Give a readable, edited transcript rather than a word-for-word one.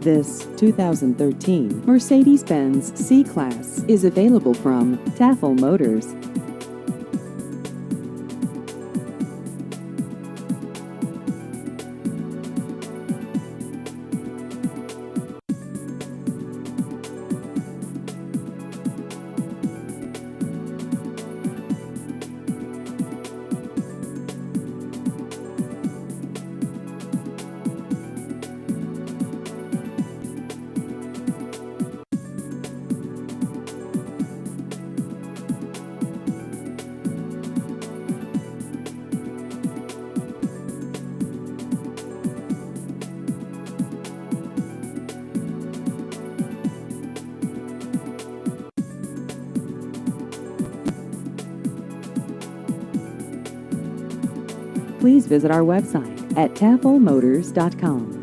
This 2013 Mercedes-Benz C-Class is available from Taffel Motors. Please visit our website at taffelmotors.com.